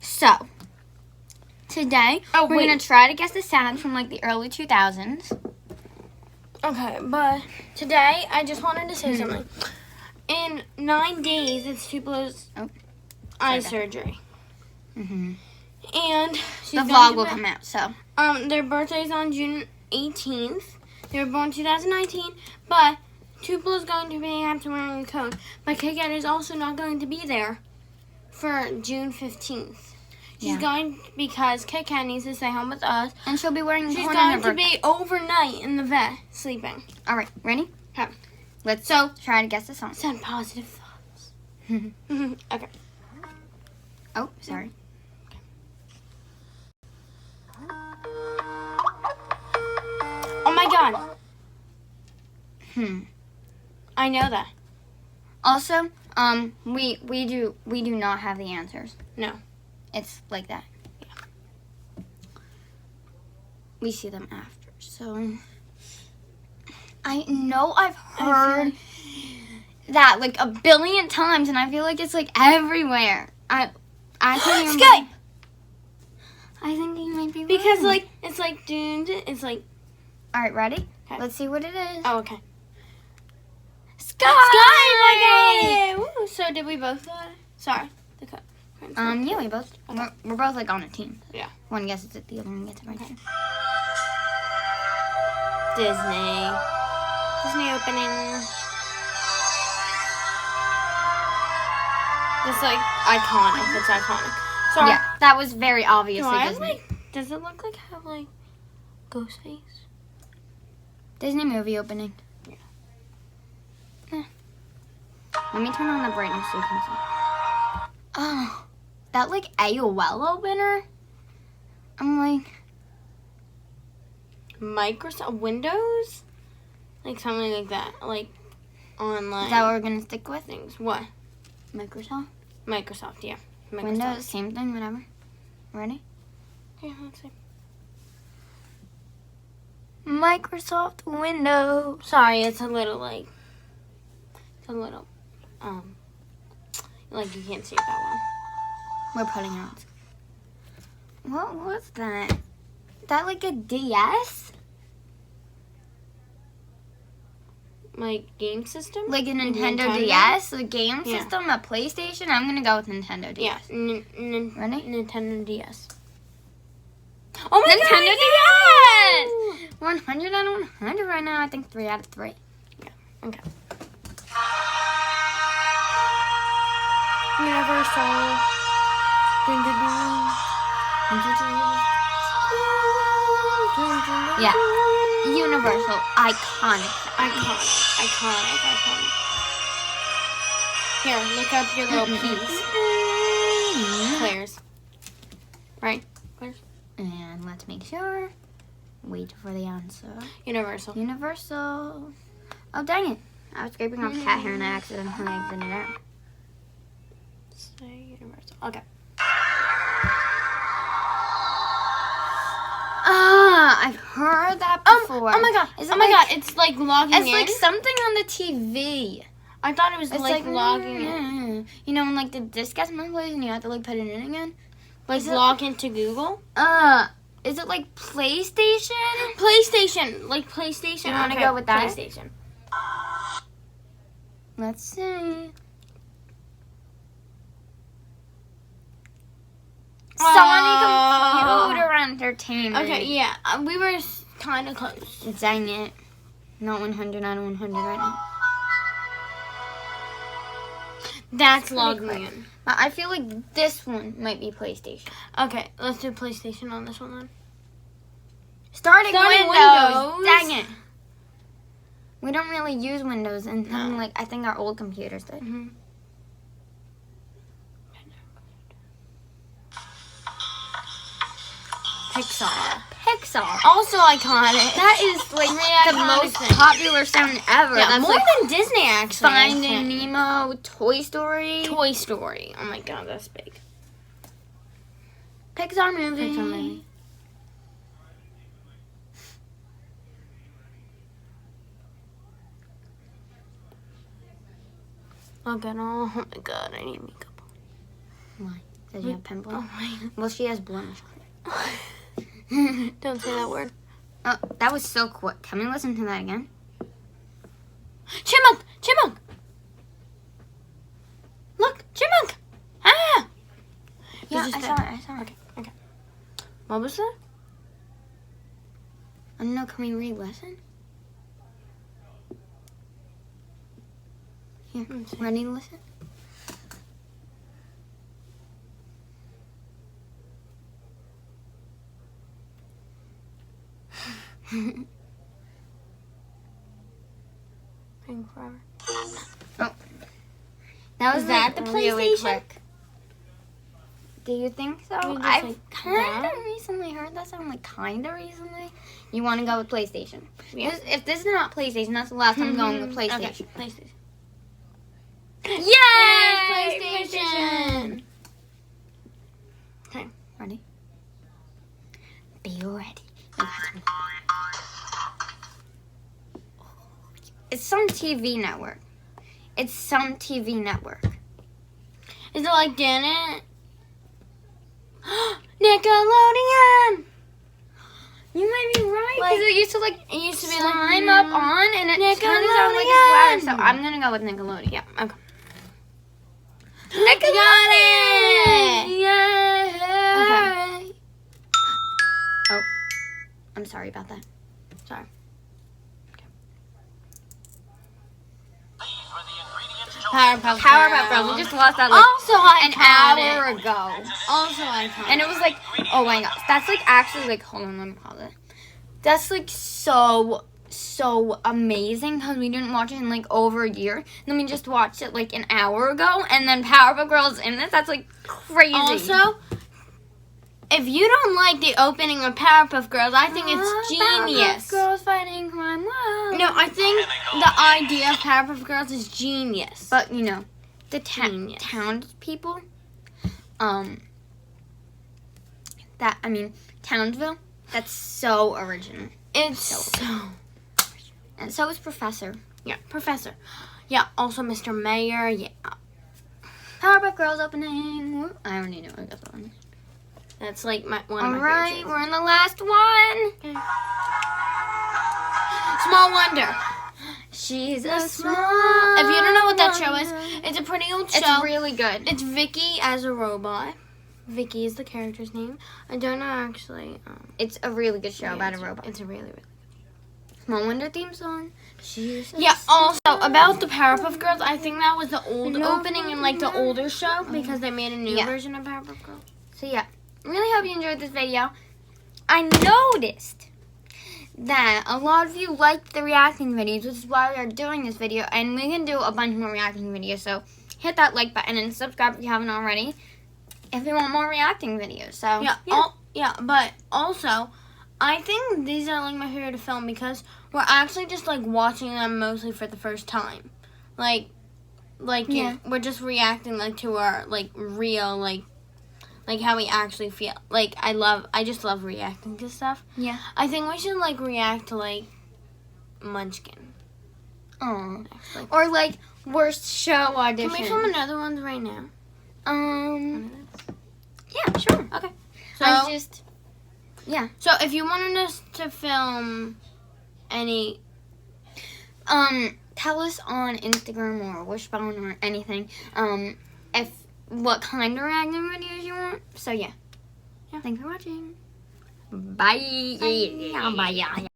So, today, we're going to try to guess the sounds from, like, the early 2000s. Okay, but today, I just wanted to say something. In 9 days, it's Tupla's eye surgery. Mm-hmm. And the vlog will come out, so. Their birthday's on June 18th. They were born 2019, but Tupla's going to be have to wear a coat. But Kit is also not going to be there for June 15th. She's going because Kit needs to stay home with us. And she'll be wearing She's going to be overnight in the vet, sleeping. All right, ready? Okay. Let's try to guess the song. Send positive thoughts. Okay. Oh, sorry. Oh my God. I know that. Also, we do not have the answers. No. It's like that. Yeah. We see them after. So I know I've heard that like a billion times, and I feel like it's like everywhere. I can't even. Skype. I think you might be right. Because like it's like doomed. It's like. All right, ready? Okay. Let's see what it is. Oh, okay. Skype! I got it! Woo. So did we both got it? Sorry. Yeah, we both. Okay. We're both like on a team. Yeah. One guesses it, the other one gets it right. Okay. Disney opening. It's like iconic. It's iconic. Sorry. Yeah, that was very obviously Disney. Does it look like I have like ghost face? Disney movie opening. Yeah. Let me turn on the brightness so you can see. Oh, that like AOL opener? I'm like... Microsoft Windows? Like something like that. Like online. Is that what we're going to stick with? Things. What? Microsoft? Microsoft, yeah. Microsoft. Windows, same thing, whatever. Ready? Yeah, let's see. Microsoft Windows. Sorry, it's a little like... like you can't see it that well. We're putting it on. What was that? That like a DS? Like game system? Like a Nintendo DS? A game system? A PlayStation? I'm going to go with Nintendo DS. Yeah. Ready? Nintendo DS. Oh my Nintendo God! DS! 100 out of 100 right now. I think 3 out of 3. Yeah. Okay. Universal. Yeah. Universal. Iconic. Here, look up your little piece. Claire's. Right? Claire's. And let's make sure. Wait for the answer. Universal. Universal. Oh, dang it. I was scraping off cat hair and I accidentally exited it out. Say Universal. Okay. I've heard that before. Oh my God. God. It's like logging in. It's like something on the TV. I thought it was like logging in. You know when like the disc gets misplaced and you have to like put it in again? Like log into Google? Is it like PlayStation? PlayStation. Like PlayStation. You want to go with that? PlayStation. Let's see. Sony Computer Entertainment. Okay, yeah. We were kind of close. Dang it. Not 100 out of 100 right now. That's logging in. I feel like this one might be PlayStation. Okay, let's do PlayStation on this one then. Starting Windows. Dang it. We don't really use Windows, and like I think our old computers did. Mm-hmm. Pixar. Also iconic. That is like the most popular sound ever. Yeah, that's more like than Disney actually. Finding Nemo, Toy Story. Toy Story. Oh my God, that's big. Pixar movie. Oh God, I need makeup. Why? Does she have pimples? Oh my. Well, she has blemish. Don't say that word. Oh, that was so quick. Can we listen to that again? Chipmunk! Chipmunk! Look, chipmunk! Ah! Yeah, This I is saw the- it. I saw it. Okay. What was that? I don't know. Can we re-listen? Here, ready to listen? Playing forever. That was Is that like, the really PlayStation? quick. Do you think so? You just, I've like, kind that? of recently heard that sound, like kind of recently. You want to go with PlayStation? Yeah. If this is not PlayStation, that's the last time I'm going with PlayStation. Okay, PlayStation. Yay! PlayStation! Okay, ready? Be ready. It's some TV network. It's some TV network. Is it like Janet? Nickelodeon! You might be right, Like, because it used to like It used to be slime like up on, and it kind of sounded like a Nickelodeon. sweater. So I'm gonna go with Nickelodeon. Yeah, okay. Nickelodeon! it! Yeah. Okay. Oh, I'm sorry about that. Sorry. Powerpuff Girls. We just lost that like Also an iconic. hour ago. Also iconic. And it was like, oh my gosh, that's like actually like, hold on, let me pause it. That's like so amazing because we didn't watch it in like over a year. And then we just watched it like an hour ago, and then Powerpuff Girls in this. That's like crazy. Also, if you don't like the opening of Powerpuff Girls, I think it's Powerpuff genius. Girls fighting crime. Wow. No, I think the idea of Powerpuff Girls is genius. But you know, the Genius. townspeople, Townsville. That's so original. It's so... And so is Professor. Yeah, Professor. Yeah, also Mr. Mayor. Yeah. Powerpuff Girls opening. Woo. I already know I got that one. That's like one of my favorite Alright, shows. we're in the last one. Okay. Small Wonder. She's A a small- small. If you don't know what that show wonder. is, it's a pretty old show. It's really good. It's Vicky as a robot. Vicky is the character's name. I don't know actually. It's a really good show about a it's- robot. It's a really, really. Small Wonder theme song. She's a Yeah. small Also about the Powerpuff Girls, I think that was the old No. opening in like the older show because they made a new Yeah. version of Powerpuff Girls. So yeah, really hope you enjoyed this video. I noticed that a lot of you liked the reacting videos, which is why we are doing this video, and we can do a bunch more reacting videos. So hit that like button and subscribe if you haven't already, if you want more reacting videos. So Yeah. But also, I think these are like my favorite to film because we're actually just like watching them mostly for the first time, like Yeah. we're just reacting like to our like real like how we actually feel. Like I just love reacting to stuff. Yeah. I think we should like react to like Munchkin. Oh. Like, Or like worst show audition. can we film another one right now? Yeah, sure. Okay. So So if you wanted us to film any, tell us on Instagram or Wishbone or anything, if what kind of reacting videos you want. So yeah. Thanks for watching. Bye. Bye. Bye.